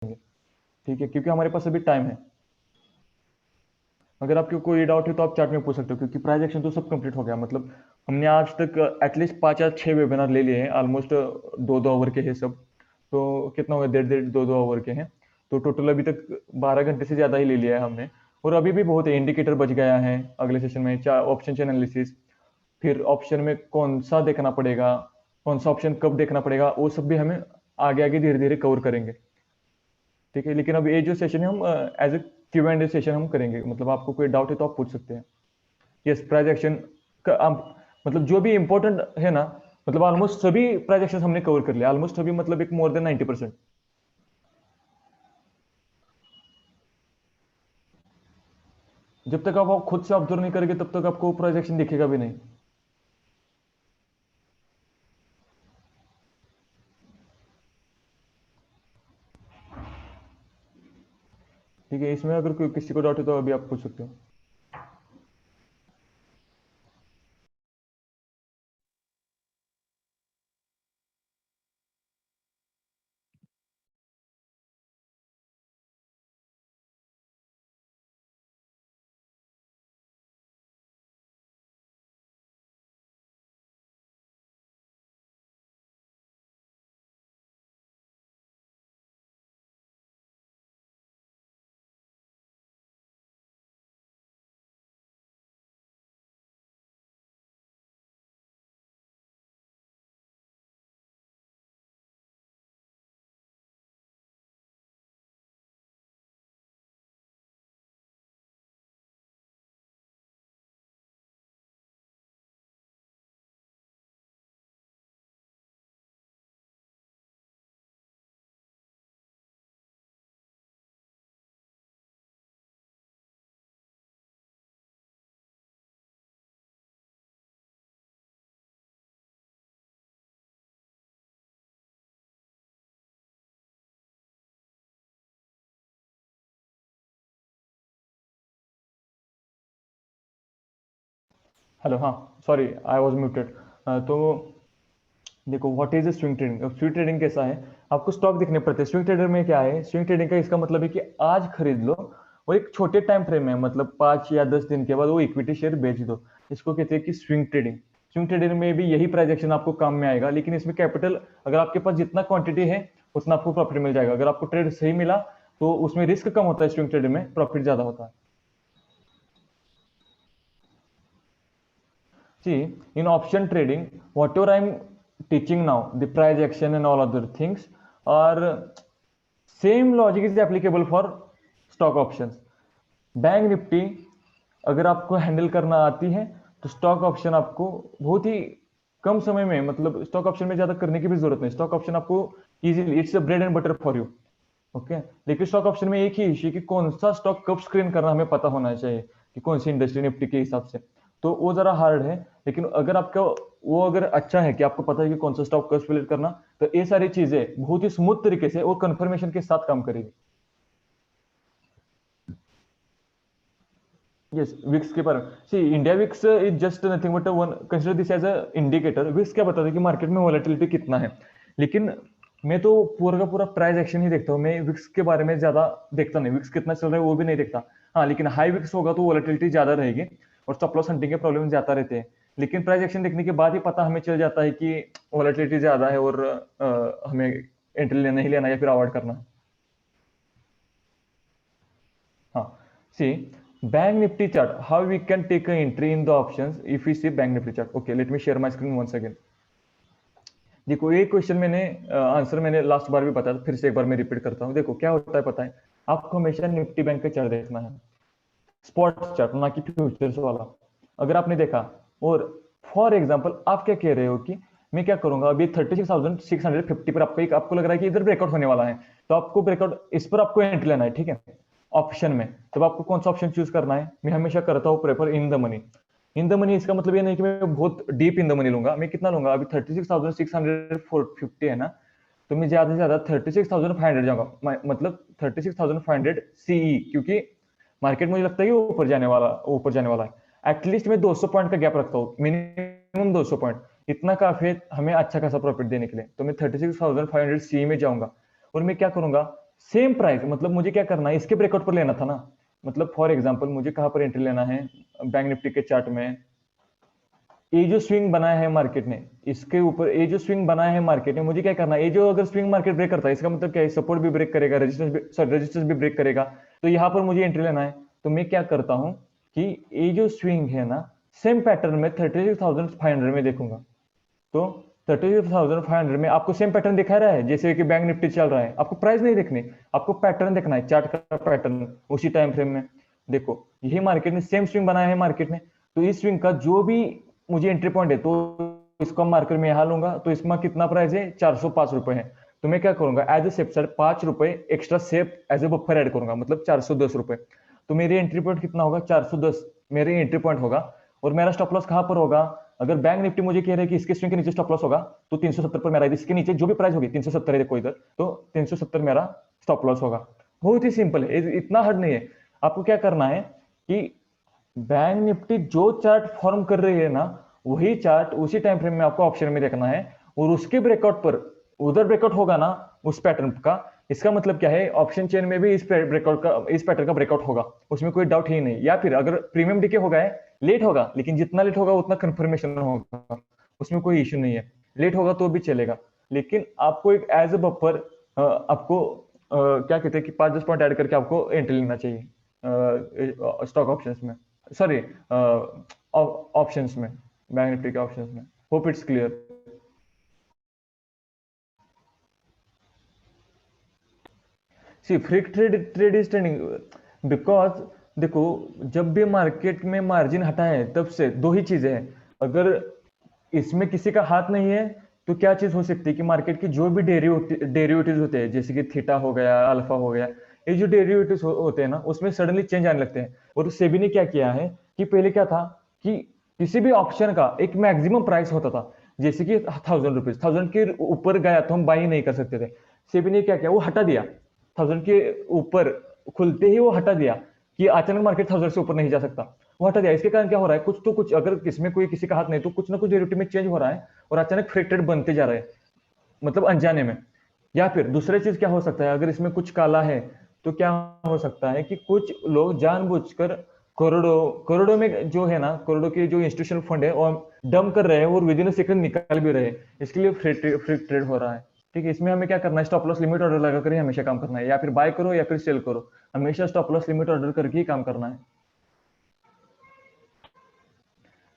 ठीक है, क्योंकि हमारे पास अभी टाइम है। अगर आपको कोई डाउट है तो आप चैट में पूछ सकते हो, क्योंकि प्राइज एक्शन तो सब कंप्लीट हो गया। मतलब हमने आज तक एटलीस्ट 5 या 6 वेबिनार ले लिए हैं, ऑलमोस्ट 2-2 आवर के हैं सब। तो कितना हुआ, 1.5-1.5 2-2 आवर के हैं। तो टोटल अभी तक 12 घंटे से ज़्यादा ही ले लिया है हमने। और अभी भी बहुत है, इंडिकेटर बच गया है अगले सेशन में, चाहे ऑप्शन चेन एनालिसिस, फिर ऑप्शन में कौन सा देखना पड़ेगा, कौन सा ऑप्शन कब देखना पड़ेगा, वो सब भी हमें आगे आगे धीरे धीरे कवर करेंगे। ठीक है, लेकिन अब ये जो सेशन है हम एज ए Q&A सेशन हम करेंगे। मतलब आपको कोई डाउट है तो आप पूछ सकते हैं। यस, प्राइज एक्शन का मतलब जो भी इंपॉर्टेंट है ना, मतलब ऑलमोस्ट सभी प्राइज एक्शन हमने कवर कर लिया, ऑलमोस्ट सभी, मतलब एक मोर देन 90%। जब तक आप खुद से ऑब्जर्व नहीं करेंगे तब तक आपको प्राइज एक्शन दिखेगा भी नहीं। ठीक है, इसमें अगर कोई किसी को डाउट है तो अभी आप पूछ सकते हो। हेलो, हाँ, सॉरी, आई वॉज म्यूटेड। तो देखो, व्हाट इज स्विंग ट्रेडिंग। अब स्विंग ट्रेडिंग कैसा है, आपको स्टॉक देखने पड़ते हैं। स्विंग ट्रेडर में क्या है, स्विंग ट्रेडिंग का इसका मतलब है कि आज खरीद लो और एक छोटे टाइम फ्रेम है, मतलब 5 या 10 दिन के बाद वो इक्विटी शेयर बेच दो। इसको कहते हैं कि स्विंग ट्रेडिंग। स्विंग ट्रेडिंग में भी यही प्राइस एक्शन आपको काम में आएगा, लेकिन इसमें कैपिटल, अगर आपके पास जितना क्वांटिटी है उतना आपको प्रॉफिट मिल जाएगा। अगर आपको ट्रेड सही मिला तो उसमें रिस्क कम होता है, स्विंग ट्रेडिंग में प्रॉफिट ज्यादा होता है। See, in option trading, whatever I'm teaching now, the price action and all other things, are same logic is applicable for stock options. Bank Nifty अगर आपको हैंडल करना आती है तो स्टॉक ऑप्शन आपको बहुत ही कम समय में, मतलब स्टॉक ऑप्शन में ज्यादा करने की भी जरूरत नहीं। स्टॉक ऑप्शन आपको easily, it's a bread and butter for you. Okay, लेकिन स्टॉक ऑप्शन में एक ही इश्यू कि कौन सा स्टॉक कब स्क्रीन करना हमें पता होना चाहिए, कि कौन सी इंडस्ट्री, निफ्टी के हिसाब से। तो वो जरा हार्ड है। लेकिन अगर आपका वो अगर अच्छा है कि आपको पता है कि कौन सा स्टॉक कब स्प्लिट करना, तो ये सारी चीजें बहुत ही स्मूथ तरीके से और कंफर्मेशन के साथ काम करेगी। यस, विक्स के बारे में, see, India VIX is just nothing but one, consider this as a indicator. VIX क्या बताता है कि मार्केट में वॉलेटिलिटी कितना है। लेकिन मैं तो पूरा का पूरा प्राइस एक्शन ही देखता हूँ, मैं विक्स के बारे में ज्यादा देखता नहीं। विक्स कितना चल रहा है वो भी नहीं देखता। हाँ, लेकिन हाई विक्स होगा तो वॉलेटिलिटी ज्यादा रहेगी और स्टॉप लॉस हंटिंग के प्रॉब्लम ज्यादा रहते हैं। लेकिन प्राइस एक्शन देखने के बाद ही पता हमें चल जाता है कि वॉलेटिलिटी ज्यादा है और हमें एंट्री लेना ही लेना या फिर अवॉइड करना। हाँ, see, bank Nifty chart, how we can take a entry in the options if we see bank Nifty chart. Okay, let me share my screen once again. देखो, ये क्वेश्चन मैंने आंसर मैंने लास्ट बार भी बताया था, फिर से एक बार मैं रिपीट करता हूँ। देखो क्या होता है पता है, आपको हमेशा निफ्टी बैंक का चार्ट देखना है, स्पॉट चार्ट, ना कि फ्यूचर्स वाला। अगर आपने देखा, और फॉर एग्जांपल आप क्या कह रहे हो कि मैं क्या करूंगा, अभी 36,650 पर आपको आपको लग रहा है कि इधर ब्रेकआउट होने वाला है, तो आपको ब्रेकआउट, इस पर आपको एंट्री लेना है। ठीक है, ऑप्शन में तब आपको कौन सा ऑप्शन चूज करना है। मैं हमेशा करता हूँ prefer in the money. In the money इसका मतलब ये नहीं कि मैं बहुत डीप इन द मनी लूंगा। मैं कितना लूंगा, अभी 36,650 है ना, तो मैं ज्यादा से ज्यादा 36,500 जाऊंगा, मतलब 36,500 सीई, क्योंकि मार्केट मुझे लगता है कि ऊपर जाने वाला है। एटलीस्ट मैं 200 पॉइंट का गैप रखता हूँ, मिनिमम 200 पॉइंट। इतना काफी है हमें अच्छा खासा प्रॉफिट देने के लिए। तो मैं 36,500 सी में जाऊंगा और मैं क्या करूंगा, सेम प्राइस, मतलब मुझे क्या करना है, इसके ब्रेकआउट पर लेना था ना। मतलब फॉर एग्जांपल मुझे कहां पर एंट्री लेना है, बैंक निफ्टी के चार्ट में। ये जो स्विंग बनाया है मार्केट ने, इसके ऊपर ये जो स्विंग बनाया है मार्केट ने, मुझे क्या करना है, ये जो अगर स्विंग मार्केट ब्रेक करता है, इसका मतलब क्या है, सपोर्ट भी ब्रेक करेगा, रेजिस्टेंस भी, सॉरी रेजिस्टेंस भी ब्रेक करेगा। तो यहाँ पर मुझे एंट्री लेना है। तो मैं क्या करता हूँ कि ये जो स्विंग है ना, सेम पैटर्न में 36,500 में देखूंगा। तो 36,500 में आपको सेम पैटर्न दिखा रहा है जैसे कि बैंक निफ्टी चल रहा है। आपको प्राइस नहीं देखनी, आपको पैटर्न देखना है, चार्ट का पैटर्न उसी टाइम फ्रेम में। देखो यही मार्केट ने सेम स्विंग बनाया है मार्केट ने। तो इस स्विंग का जो भी मुझे एंट्री पॉइंट है, तो इसको मार्केट में यहाँ लूंगा। तो इसमें कितना प्राइस है, 405 रुपए है। तो मैं क्या करूंगा, एज ए सेफ साइड 5 रुपए extra safe as a buffer add करूंगा, मतलब 410 रुपए। तो मेरी एंट्री पॉइंट कितना होगा, 410 मेरी एंट्री पॉइंट होगा। और मेरा स्टॉप लॉस कहां पर होगा, अगर बैंक निफ्टी मुझे कह रहा है कि इसके स्विंग के नीचे स्टॉप लॉस होगा, तो 370 पर मेरा, इसके नीचे जो भी प्राइस होगी 370 है, देखो इधर, तो 370 मेरा स्टॉप लॉस होगा। बहुत ही सिंपल है, इतना हार्ड नहीं है। आपको क्या करना है कि बैंक निफ्टी जो चार्ट फॉर्म कर रही है ना, वही चार्ट उसी टाइम फ्रेम में आपको ऑप्शन में देखना है। और उसके ब्रेकआउट पर, उधर ब्रेकआउट होगा ना उस पैटर्न का, इसका मतलब क्या है, ऑप्शन चेन में भी इस ब्रेकआउट का, इस पैटर्न का ब्रेकआउट होगा, उसमें कोई डाउट ही नहीं। या फिर अगर प्रीमियम डीके होगा है, लेट होगा, लेकिन जितना लेट होगा उतना कंफर्मेशन होगा, उसमें कोई इश्यू नहीं है। लेट होगा तो भी चलेगा, लेकिन आपको एक एज ए बफर आपको क्या कहते हैं कि 5-10 पॉइंट ऐड करके आपको एंट्री लेना चाहिए स्टॉक ऑप्शंस में, सॉरी ऑप्शंस में, बैंक निफ्टी के ऑप्शंस में। Hope it's clear. See free trade is trading, because देखो, जब भी मार्केट में मार्जिन हटा है तब से दो ही चीजें हैं। अगर इसमें किसी का हाथ नहीं है, तो क्या चीज हो सकती है कि मार्केट के जो भी डेरिवेटिव्स होते हैं, जैसे कि थीटा हो गया, अल्फा हो गया, ये जो डेरिवेटिव्स होते हैं ना, उसमें सडनली चेंज आने लगते हैं। और सेबी ने क्या किया है कि पहले क्या था कि किसी भी ऑप्शन का एक मैक्सिमम प्राइस होता था, जैसे कि 1000 रुपीज, 1000 के ऊपर गया तो हम बाई नहीं कर सकते थे। सेबी ने क्या किया, वो हटा दिया, 1000 के ऊपर खुलते ही वो हटा दिया कि अचानक मार्केट 1000 से ऊपर नहीं जा सकता। वो हटा दिया। इसके कारण क्या हो रहा है, कुछ तो कुछ, अगर किसमें कोई किसी का हाथ नहीं, तो कुछ ना कुछ डेरिवेटिव में चेंज हो रहा है और अचानक फ्री ट्रेड बनते जा रहे हैं, मतलब अनजाने में। या फिर दूसरी चीज क्या हो सकता है, अगर इसमें कुछ काला है, तो क्या हो सकता है कि कुछ लोग जानबूझकर करोड़ों करोड़ों में जो है ना, करोड़ों के जो इंस्टीट्यूशनल फंड है और डंप कर रहे हैं और विद इन सेकंड निकाल भी रहे हैं। इसके लिए फ्री ट्रेड हो रहा है। ठीक है, इसमें हमें क्या करना है, स्टॉप लॉस लिमिट ऑर्डर लगा कर ही हमेशा काम करना है, या फिर बाय करो या फिर सेल करो, हमेशा स्टॉप लॉस लिमिट ऑर्डर करके ही काम करना है।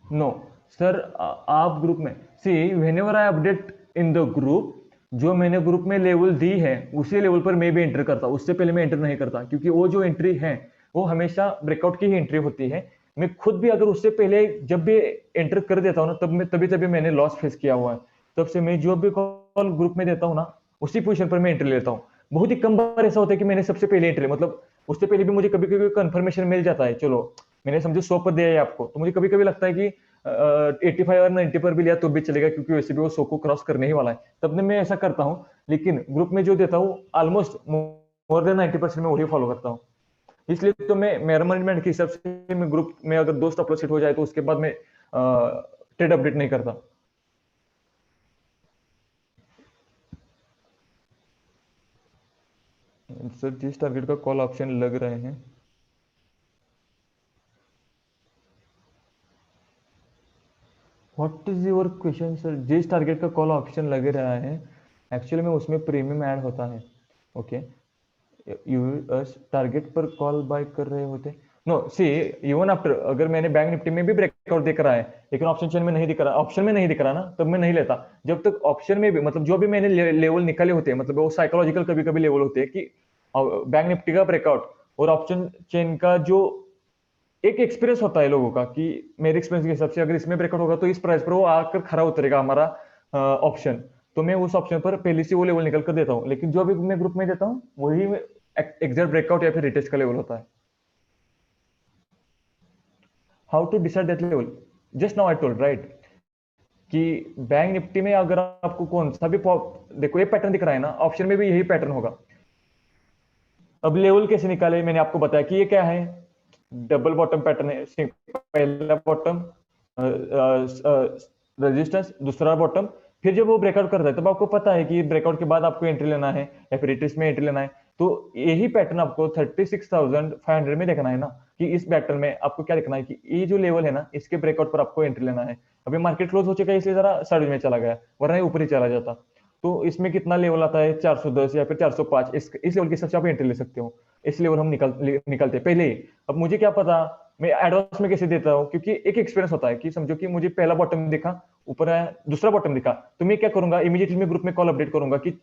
नो सर, आप ग्रुप में, सी whenever I update in the group, जो मैंने ग्रुप में लेवल दी है उसी लेवल पर मैं भी एंटर करता हूँ, उससे पहले मैं एंटर नहीं करता, क्योंकि वो जो एंट्री है वो हमेशा ब्रेकआउट की ही एंट्री होती है। मैं खुद भी अगर उससे पहले जब भी एंटर कर देता हूँ ना, तब मैं तभी तभी मैंने लॉस फेस किया हुआ है। तब से मैं जो भी कॉल ग्रुप में देता हूँ ना, उसी पोजिशन पर मैं एंट्री लेता हूँ। बहुत ही कम बार ऐसा होता है कि मैंने सबसे पहले एंट्री, मतलब उससे पहले भी मुझे कभी कभी कंफर्मेशन मिल जाता है, चलो मैंने समझो 100 पर दिया है आपको, तो मुझे कभी कभी लगता है कि 85 और 90 पर भी लिया तो भी चलेगा, क्योंकि वैसे भी वो 100 को क्रॉस करने ही वाला है, तब मैं ऐसा करता हूँ। लेकिन ग्रुप में जो देता हूँ ऑलमोस्ट मोर देन 90% में वही फॉलो करता हूँ। इसलिए तो मैं, मेरा मैनेजमेंट के हिसाब से मैं ग्रुप में अगर दो स्टॉप लॉस हिट हो जाए तो उसके बाद मैं ट्रेड अपडेट नहीं करता। सर जिस टारगेट का कॉल ऑप्शन लग रहे हैं, what is your question sir, जिस टारगेट का कॉल ऑप्शन लग रहा है, एक्चुअली में उसमें प्रीमियम ऐड होता है। ओके, यूएस टारगेट पर कॉल बाय कर रहे होते, नो सी, इवन आफ्टर अगर मैंने बैंक निफ्टी में भी ब्रेकआउट दिख रहा है, लेकिन ऑप्शन चेन में नहीं दिख रहा, ऑप्शन में नहीं दिख रहा ना, तब मैं नहीं लेता। जब तक ऑप्शन में भी, मतलब जो भी मैंने लेवल निकाले होते हैं, मतलब वो साइकोलॉजिकल कभी कभी लेवल होते हैं कि बैंक निफ्टी का ब्रेकआउट और ऑप्शन चेन का जो एक एक्सपीरियंस होता है लोगों का, कि मेरे एक्सपीरियंस के हिसाब से अगर इसमें ब्रेकआउट होगा तो इस प्राइस पर वो आकर खरा उतरेगा हमारा ऑप्शन। तो मैं उस ऑप्शन पर पहले से वो लेवल निकल कर देता हूँ, लेकिन जो भी मैं ग्रुप में देता हूँ वही एग्जैक्ट ब्रेकआउट या फिर रिटेस्ट का लेवल होता है। How to decide that level, just now I told right, कि बैंक निफ्टी में अगर आपको कौन सा भी देखो ये पैटर्न दिख रहा है ना, ऑप्शन में भी यही पैटर्न होगा। अब लेवल कैसे निकाले, मैंने आपको बताया कि ये क्या है, डबल बॉटम पैटर्न है। पहला बॉटम रेजिस्टेंस, दूसरा बॉटम, फिर जब वो ब्रेकआउट करता है तब आपको पता है कि ब्रेकआउट के बाद आपको एंट्री लेना है या फिर रिट्रेस में एंट्री लेना है। तो यही पैटर्न आपको 36,500 में देखना है ना, कि इस पैटर्न में आपको क्या देखना है कि ये जो लेवल है ना, इसके ब्रेकआउट पर आपको एंट्री लेना है। अभी मार्केट क्लोज हो चुका है इसलिए जरा साइड में चला गया, वरना ये ऊपर ही चला जाता। तो इसमें कितना लेवल आता है, 410 या फिर 405, इस लेवल के हिसाब से आप एंट्री ले सकते हो। इस लेवल हम निकलते हैं पहले ही। अब मुझे क्या पता मैं एडवांस में कैसे देता हूँ, क्योंकि एक एक्सपीरियंस होता है कि समझो कि मुझे पहला बॉटम दिखा, ऊपर है, दूसरा बॉटम दिखा, तो मैं क्या करूंगा, इमीडिएटली मैं ग्रुप में कॉल अपडेट करूंगा कि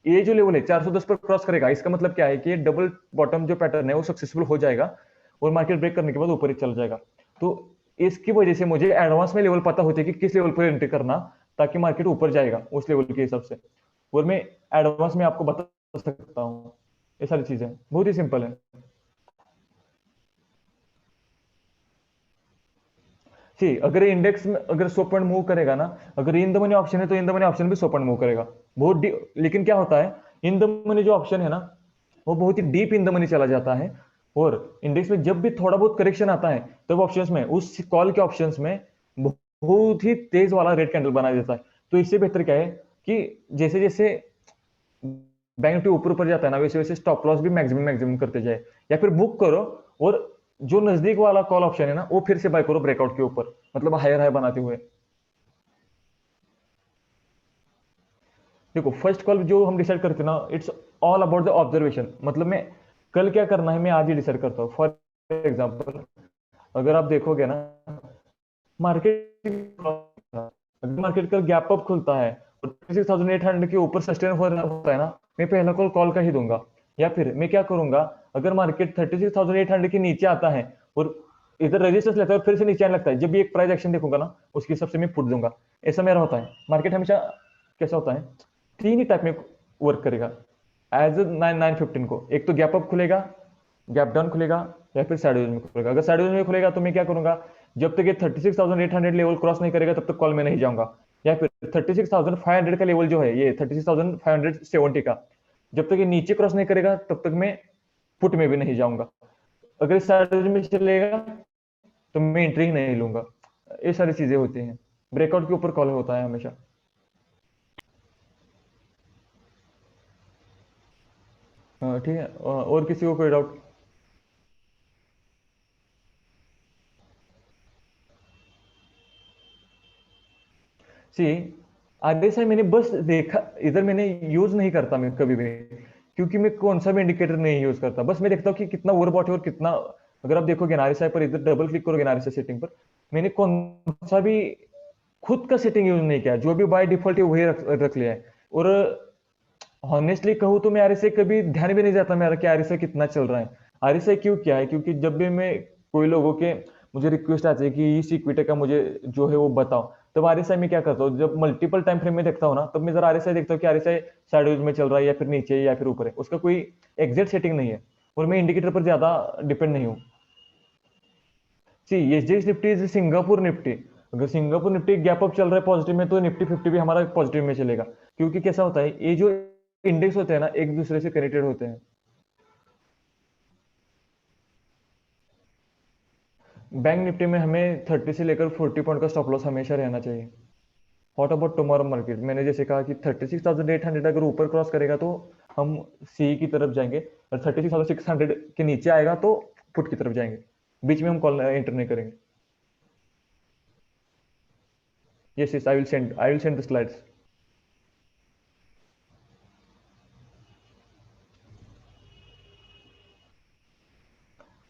ये जो लेवल है 410 पर क्रॉस करेगा, इसका मतलब क्या है कि ये डबल बॉटम जो पैटर्न है वो सक्सेसफुल हो जाएगा और मार्केट ब्रेक करने के बाद ऊपर ही चल जाएगा। तो इसकी वजह से मुझे एडवांस में लेवल पता होते है कि किस लेवल पर एंट्री करना, ताकि मार्केट ऊपर जाएगा उस लेवल के हिसाब से। और मैं एडवांस में आपको बता सकता हूँ, ये सारी चीजें बहुत ही सिंपल है। सी अगर इंडेक्स में अगर 100 पॉइंट मूव करेगा ना, अगर इन द मनी ऑप्शन है तो इन द मनी ऑप्शन भी 100 पॉइंट मूव करेगा। लेकिन क्या होता है, इन द मनी जो ऑप्शन है ना, वो बहुत ही डीप इन द मनी चला जाता है। और इंडेक्स में जब भी थोड़ा बहुत करेक्शन आता है, तब ऑप्शंस में, उस कॉल के ऑप्शंस में बहुत ही तेज वाला रेड कैंडल बना देता है। तो इससे बेहतर क्या है कि जैसे जैसे बैंक निफ्टी ऊपर ऊपर जाता है ना, वैसे वैसे स्टॉप लॉस भी मैक्सिमम मैक्सिमम करते जाए, या फिर बुक करो और जो नजदीक वाला कॉल ऑप्शन है ना, वो फिर से बाय करो ब्रेकआउट के ऊपर, मतलब हायर हाई बनाते हुए। देखो फर्स्ट कॉल जो हम डिसाइड करते हैं ना, it's all about the observation. मतलब मैं कल क्या करना है मैं आज ही डिसाइड करता हूँ। फॉर एग्जाम्पल अगर आप देखोगे ना, मार्केट मार्केट का गैप अप खुलता है और 36,800 के ऊपर सस्टेन होता है ना, मैं पहला कॉल कॉल का ही दूंगा। या फिर मैं क्या करूंगा, अगर मार्केट 36,800 के नीचे आता है और इधर रेजिस्टेंस लेता है और फिर से नीचे आने लगता है, जब भी एक प्राइस एक्शन देखूंगा ना, उसके हिसाब से मैं पुट दूंगा। ऐसा मेरा होता है। मार्केट हमेशा कैसा होता है, तीन ही टाइप में वर्क करेगा एज 9 9 15 को। एक तो गैप अप खुलेगा, गैप डाउन खुलेगा, या फिर साइडवेज में खुलेगा। अगर साइडवेज में खुलेगा तो मैं क्या करूंगा, जब तक ये 36,800 लेवल क्रॉस नहीं करेगा तब तक कॉल में नहीं जाऊंगा। या फिर 36,500 का लेवल जो है, ये 36,570 का, जब तक ये नीचे क्रॉस नहीं करेगा तब तक मैं पुट में भी नहीं जाऊंगा। अगर साइडवेज में चलेगा तो मैं एंट्री ही नहीं लूंगा। ये सारी चीजें होती हैं, ब्रेकआउट के ऊपर कॉल होता है हमेशा। हाँ ठीक है, और किसी को कोई डाउट? सी आरएसआई मैंने बस देखा, इधर मैंने यूज नहीं करता मैं कभी भी, क्योंकि मैं कौन सा भी इंडिकेटर नहीं यूज करता। बस मैं देखता हूँ कि कितना ओवरबॉट है और कितना। अगर आप देखोगे आरएसआई पर, इधर डबल क्लिक करोगे आरएसआई सेटिंग पर, मैंने कौन सा भी खुद का सेटिंग यूज नहीं किया, जो भी बाय डिफॉल्ट है वही रख लिया है। और हॉनेस्टली कहूँ तो मैं आरएसआई कभी ध्यान भी नहीं जाता मेरा कि आरएसआई कितना चल रहा है। आरएसआई क्यों क्या है, क्योंकि जब भी मैं कोई लोगों के मुझे रिक्वेस्ट आती है कि इस इक्विटी का मुझे जो है वो बताओ, तब आरएसआई में क्या करता हूँ, जब मल्टीपल टाइम फ्रेम में देखता हूँ ना, तब मैं जरा आरएसआई देखता हूँ कि आरएसआई साइडवेज में चल रहा है या फिर नीचे या फिर ऊपर है, उसका कोई एग्जैक्ट सेटिंग नहीं है। और मैं इंडिकेटर पर ज्यादा डिपेंड नहीं हूँ। See SGX Nifty is Singapore Nifty. अगर सिंगापुर निफ्टी गैप अप चल रहा है पॉजिटिव में, तो निफ्टी 50 भी हमारा पॉजिटिव में चलेगा। क्योंकि कैसा होता है, ये जो इंडेक्स होते हैं ना, एक दूसरे से कनेक्टेड होते हैं। बैंक निफ्टी में हमें 30 से लेकर 40 पॉइंट का स्टॉप लॉस हमेशा रहना चाहिए। व्हाट अबाउट टुमारो मार्केट, मैंने जैसे कहा कि 36,800 अगर ऊपर क्रॉस करेगा तो हम सी की तरफ जाएंगे, और 36,600 के नीचे आएगा तो पुट की तरफ जाएंगे। बीच में हम कॉल एंटर नहीं करेंगे। Yes yes, I will send the slides.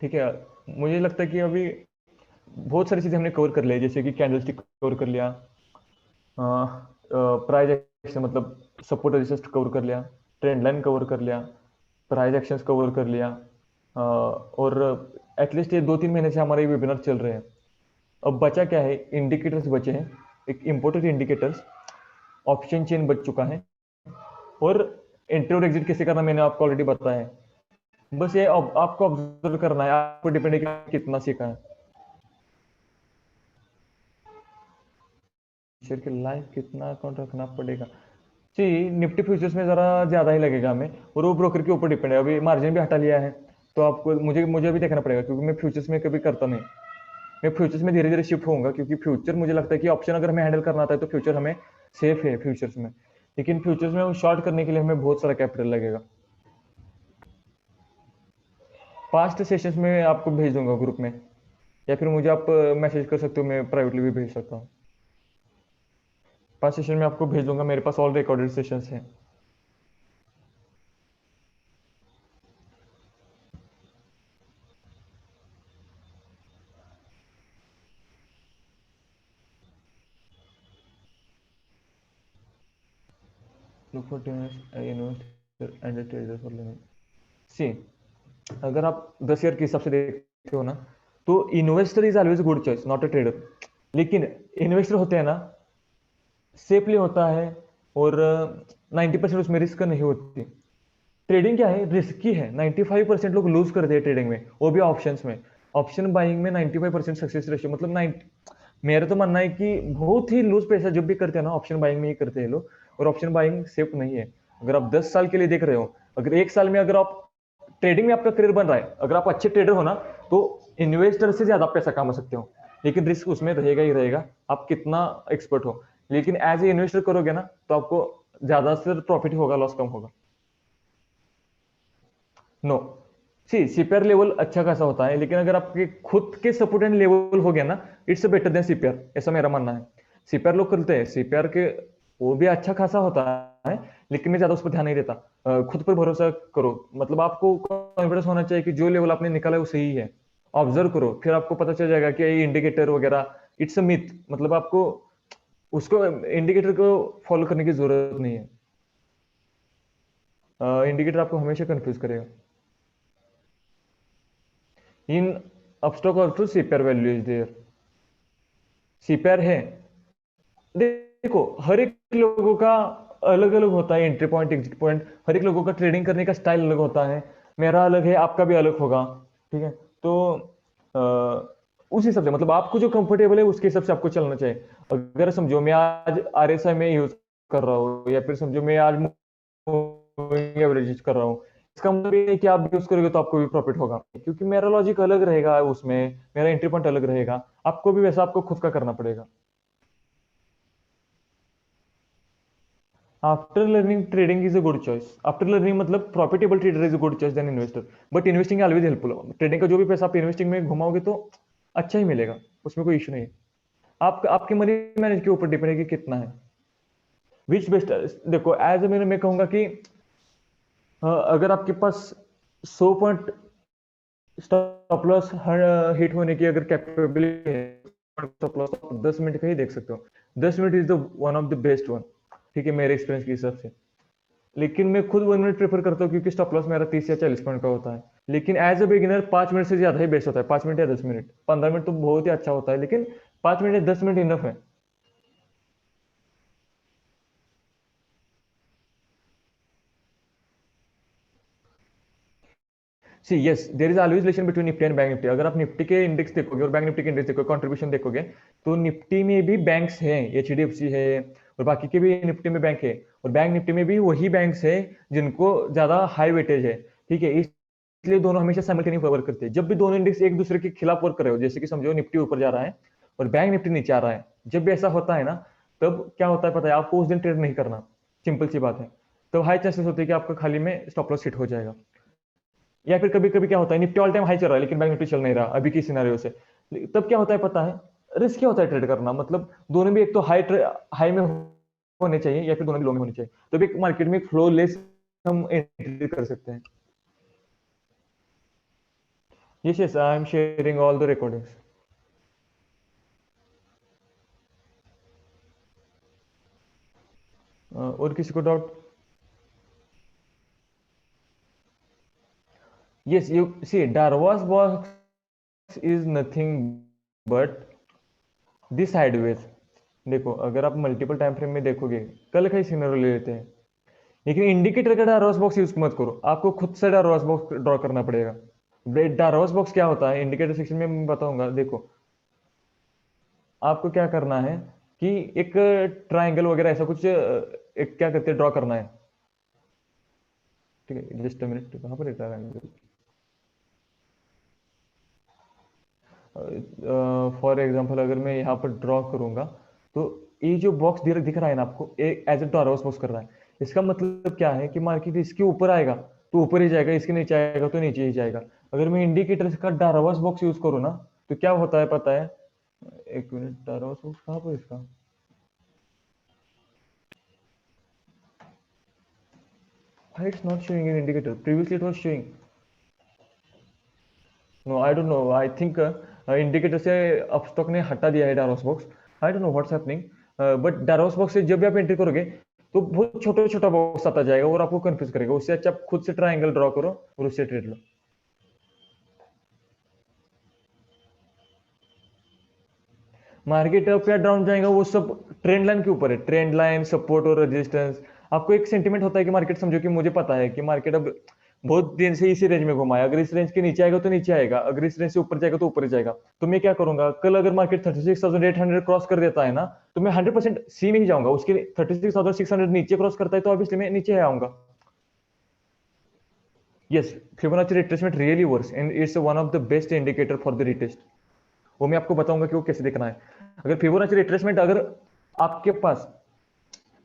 ठीक है, मुझे लगता है कि अभी बहुत सारी चीजें हमने कवर कर लिया, जैसे कि कैंडल स्टिक कवर कर लिया, प्राइस एक्शन मतलब सपोर्ट रेजिस्टेंस कवर कर लिया, ट्रेंड लाइन कवर कर लिया, प्राइस एक्शंस कवर कर लिया। और एटलीस्ट ये 2 3 महीने से हमारे वेबिनार चल रहे हैं। अब बचा क्या है, इंडिकेटर्स बचे हैं, एक इंपॉर्टेंट इंडिकेटर्स, ऑप्शन चेन बच चुका है, और एंट्री और एग्जिट कैसे करना मैंने आपको ऑलरेडी बताया है। बस ये अब आपको ऑब्जर्व करना है, आपको डिपेंड है कि आप कितना सीखा है। शेयर के लाइव कितना अकाउंट रखना पड़ेगा? जी, निफ्टी फ्यूचर्स में ज़रा ज़्यादा ही लगेगा हमें, और वो ब्रोकर के ऊपर डिपेंड है। अभी मार्जिन भी हटा लिया है, तो आपको मुझे मुझे अभी देखना पड़ेगा, क्योंकि मैं फ्यूचर्स में कभी करता नहीं। मैं फ्यूचर्स में धीरे धीरे शिफ्ट होऊंगा, क्योंकि फ्यूचर मुझे लगता है कि ऑप्शन अगर हमें हैंडल करना आता है तो फ्यूचर हमें सेफ है फ्यूचर्स में। लेकिन फ्यूचर्स में शॉर्ट करने के लिए हमें बहुत सारा कैपिटल लगेगा। पास्ट सेशंस में आपको भेज दूंगा ग्रुप में, या फिर मुझे आप मैसेज कर सकते हो, मैं प्राइवेटली भी भेज सकता हूँ। पास्ट सेशन में आपको भेज दूंगा, मेरे पास ऑल रिकॉर्डेड सेशंस हैं। Look for investor and trader for learning. See, अगर आप 10 ईयर के हिसाब से देखते हो ना, तो investor is always good choice, not a trader. लेकिन इन्वेस्टर होते हैं ना, सेफली होता है, और 90% उसमें रिस्क नहीं होती। ट्रेडिंग क्या है, रिस्की है। 95% लोग लूज कर दिए ट्रेडिंग में, वो भी ऑप्शंस में। ऑप्शन बाइंग में 95% सक्सेस रेशियो, मतलब 90। मेरा तो मानना है कि बहुत ही लूज पैसा जब भी करते हैं ना, ऑप्शन बाइंग में ही करते हैं लोग। और ऑप्शन बाइंग सेफ नहीं है। अगर आप 10 साल के लिए देख रहे हो, अगर 1 साल में अगर आप ट्रेडिंग में आपका करियर बन रहा है, अगर आप अच्छे ट्रेडर हो ना, तो इन्वेस्टर से ज्यादा पैसा कमा सकते हो। लेकिन रिस्क उसमें रहेगा ही रहेगा, आप कितना एक्सपर्ट हो। लेकिन एज ए इन्वेस्टर करोगे ना, तो आपको ज्यादा से प्रॉफिट होगा, लॉस कम होगा। नो, सी सीपीआर लेवल अच्छा खासा होता है, लेकिन अगर आपके खुद के सपोर्टेंट लेवल हो गया ना, इट्स बेटर देन सीपीआर, ऐसा मेरा मानना है। सीपीआर लोग करते हैं, सीपीआर के वो भी अच्छा खासा होता है, लेकिन मैं ज्यादा उस पर ध्यान नहीं देता। खुद पर भरोसा करो, मतलब आपको कॉन्फिडेंस होना चाहिए कि जो लेवल आपने निकाला है वो सही है। ऑब्जर्व करो, फिर आपको पता चल जाएगा कि ये इंडिकेटर वगैरह इट्स अ मिथ, मतलब आपको उसको इंडिकेटर को फॉलो करने की जरूरत नहीं है। इंडिकेटर आपको हमेशा कंफ्यूज करेगा। In Upstox also CPR value is there. CPR है, देखो हर एक लोगों का अलग अलग होता है, एंट्री पॉइंट एग्जिट पॉइंट, हर एक लोगों का ट्रेडिंग करने का स्टाइल अलग होता है। मेरा अलग है, आपका भी अलग होगा। ठीक है, तो उस हिसाब से, मतलब आपको जो कंफर्टेबल है उसके हिसाब से आपको चलना चाहिए। अगर समझो मैं आज आरएसआई में यूज कर रहा हूँ, या फिर समझो मैं आज एवरेज कर रहा हूँ, इसका मतलब ये है कि आप यूज करोगे तो आपको भी प्रॉफिट होगा, क्योंकि मेरा लॉजिक अलग रहेगा उसमें, मेरा एंट्री पॉइंट अलग रहेगा। आपको भी वैसा आपको खुद का करना पड़ेगा। After learning trading is a good choice. After learning मतलब profitable trader is a good choice then investor. But investing always helpful. Trading का जो भी पैसा आप इन्वेस्टिंग में घुमाओगे तो अच्छा ही मिलेगा, उसमें कोई इशू नहीं है। आप आपके मनी मैनेज के ऊपर डिपेंड है कि कितना है। विच बेस्ट, देखो एज ए मैं कहूंगा कि अगर आपके पास 100 पॉइंट स्टॉप लॉस हिट होने की अगर कैपेबिलिटी है, स्टॉप लॉस आप 10 मिनट का ही देख सकते हो। 10 minute is the one of the best one, ठीक है, मेरे एक्सपीरियंस के हिसाब से। लेकिन मैं खुद 1 मिनट प्रेफर करता हूँ, क्योंकि स्टॉप लॉस मेरा 30 या 40 पॉइंट का होता है। लेकिन एज अ बिगिनर 5 मिनट से ज्यादा ही बेस्ट होता है। 5 मिनट या 10 मिनट, 15 मिनट तो बहुत ही अच्छा होता है, लेकिन 5 मिनट या 10 मिनट इनफ है। See yes, there is always relation between Nifty and bank Nifty. अगर आप निफ्टी के इंडेक्स देखोगे और बैंक निफ्टी के इंडेक्स देखोगे, कंट्रीब्यूशन देखोगे, तो निफ्टी में भी बैंक्स हैं, एचडीएफसी है, और बाकी के भी निफ्टी में बैंक है। और बैंक निफ्टी में भी वही बैंक्स है जिनको ज्यादा हाई वेटेज है। ठीक है, इसलिए दोनों हमेशा साइमल्टेनियस वर्क करते हैं। जब भी दोनों इंडेक्स एक दूसरे के खिलाफ वर्क कर रहे हो, जैसे कि समझो निफ्टी ऊपर जा रहा है और बैंक निफ्टी नीचे आ रहा है, जब भी ऐसा होता है ना, तब क्या होता है पता है आपको, उस दिन ट्रेड नहीं करना। सिंपल सी बात है। तो हाई चांसेस होते हैं कि आपका खाली में स्टॉप लॉस हिट हो जाएगा। या फिर कभी कभी क्या होता है, निफ्टी ऑल टाइम हाई चल रहा है लेकिन बैंक निफ्टी चल नहीं रहा अभी की सिनारियो से, तब क्या होता है पता है, रिस्क क्या होता है ट्रेड करना। मतलब दोनों भी एक तो हाई में होने चाहिए, या फिर दोनों भी लो में होने चाहिए, तो भी मार्केट में फ्लो लेस हम एंट्री कर सकते हैं। Yes yes, I am sharing all the recordings. और किसी को doubt? Yes, you see Darvas box is nothing but this sideways. देखो अगर आप मल्टीपल टाइम फ्रेम में देखोगे, कल का ही सिनेरियो ले लेते हैं, लेकिन इंडिकेटर का डारवास बॉक्स यूज मत करो, आपको खुद से डारवास बॉक्स ड्रॉ करना पड़ेगा। डारवास बॉक्स क्या होता है, इंडिकेटर सेक्शन में मैं बताऊंगा। देखो आपको क्या करना है कि एक ट्राइंगल वगैरह ऐसा कुछ एक क्या करते हैं, ड्रॉ करना है। ठीक है, जस्ट अ मिनट, कहाँ पर है ट्राइंगल? फॉर एग्जांपल अगर मैं यहाँ पर ड्रॉ करूंगा, तो ये जो बॉक्स दिख रहा है ना आपको, एज ए टॉरस बॉक्स कर रहा है। इसका मतलब क्या है कि मार्केट इसके ऊपर आएगा तो ऊपर ही जाएगा, इसके नीचे आएगा तो नीचे ही जाएगा। अगर मैं इंडिकेटर का डारावास बॉक्स यूज करूँ ना, तो क्या होता है पता है? एक मिनट, डारावास बॉक्स कहाँ पर इसका? Why it's not showing an indicator? Previously it was showing. No, I don't know. I think indicator से अपस्टॉक ने हटा दिया है Darvas box. I don't know what's happening. But Darvas box से जब भी आप एंट्री करोगे तो बहुत छोटा छोटा बॉक्स आता जाएगा और आपको कंफ्यूज करेगा। उससे अच्छा आप खुद से ट्रायंगल ड्रॉ करो और उससे ट्रेड लो। मार्केट अप या डाउन जाएगा वो सब ट्रेंड लाइन के ऊपर है। ट्रेंड लाइन, सपोर्ट और रेजिस्टेंस। आपको एक सेंटिमेंट होता है कि मार्केट, समझो कि मुझे पता है कि मार्केट अब बहुत दिन से इसी रेंज में घुमाया, अगर इस रेंज के नीचे आएगा तो नीचे आएगा, अगर इस रेंज से ऊपर जाएगा तो ऊपर जाएगा। तो मैं क्या करूंगा, कल अगर मार्केट 36,800 क्रॉस कर देता है ना, तो मैं 100% सी में ही जाऊंगा। उसके 36,600 नीचे क्रॉस करता है तो ऑब्वियसली मैं नीचे आऊंगा। Yes, Fibonacci retracement really works and it's one of the best indicator for the retest. वो मैं आपको बताऊंगा कि वो कैसे देखना है। अगर फिबोनाची रिट्रेसमेंट, अगर आपके पास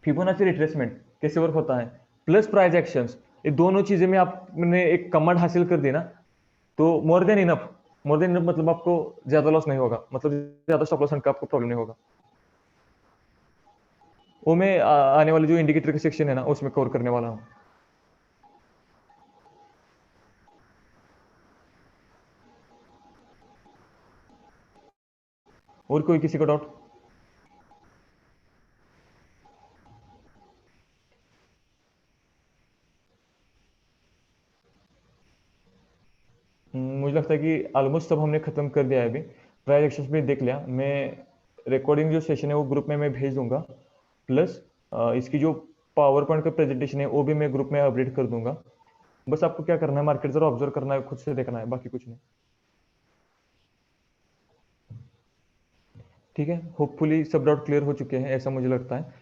फिबोनाची रिट्रेसमेंट कैसे वर्क होता है, प्लस प्राइस एक्शंस, ये दोनों चीजें में आपने एक कमांड हासिल कर दी ना, तो more than enough. More than enough मतलब आपको ज्यादा लॉस नहीं होगा, मतलब ज्यादा स्टॉप लॉस का आपको प्रॉब्लम नहीं होगा। वो मैं आने वाले जो इंडिकेटर का सेक्शन है ना उसमें कवर करने वाला हूँ। और कोई किसी का डाउट? मुझे लगता है कि ऑलमोस्ट सब हमने खत्म कर दिया है अभी। प्राइस एक्शंस भी देख लिया मैं। रिकॉर्डिंग जो सेशन है वो ग्रुप में मैं भेज दूंगा। प्लस इसकी जो पावर पॉइंट का प्रेजेंटेशन है वो भी मैं ग्रुप में अपडेट कर दूंगा। बस आपको क्या करना है, मार्केट जरा ऑब्जर्व करना है, खुद से देखना है, बाकी कुछ नहीं। ठीक है, होपफुली सब डाउट क्लियर हो चुके हैं ऐसा मुझे लगता है।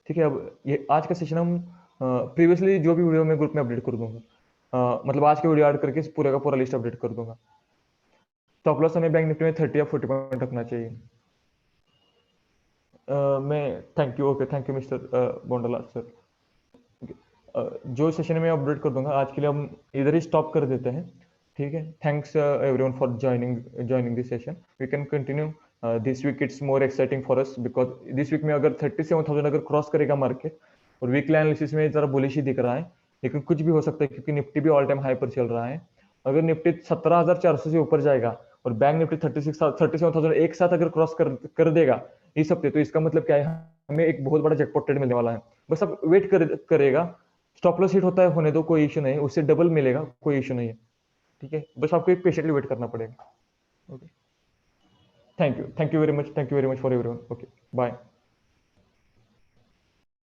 ठीक है, अब ये आज का सेशन हम प्रीवियसली जो भी वीडियो मैं ग्रुप में अपडेट कर दूंगा। मतलब आज के वीडियो ऐड करके पूरा का पूरा लिस्ट अपडेट कर दूंगा। स्टॉप लॉस हमें बैंक निफ्टी में 30 या 40 पॉइंट रखना चाहिए। मैं thank you, okay, thank you mister Bondla sir. जो सेशन में अपडेट कर दूंगा, आज के लिए हम इधर ही स्टॉप कर देते हैं। ठीक है, thanks everyone for joining this session. We can continue this week. It's more exciting for us because this week में अगर 37,000 अगर क्रॉस करेगा मार्केट, और वीकली एनालिसिस में जरा बुलिश ही दिख रहा है, लेकिन कुछ भी हो सकता है क्योंकि निफ्टी भी ऑल टाइम हाई पर चल रहा है। अगर निफ्टी 17,400 से ऊपर जाएगा और बैंक निफ्टी 37,000 एक साथ अगर क्रॉस कर देगा इस हफ्ते, तो इसका मतलब क्या है, हमें एक बहुत बड़ा जैकपॉट ट्रेड मिलने वाला है। बस अब वेट करेगा। स्टॉप लॉस हिट होता है होने दो, कोई इशू नहीं, उससे डबल मिलेगा, कोई इशू नहीं है। ठीक है, बस आपको एक पेशेंटली वेट करना पड़ेगा। Okay, thank you very much, thank you very much for everyone. Okay, bye.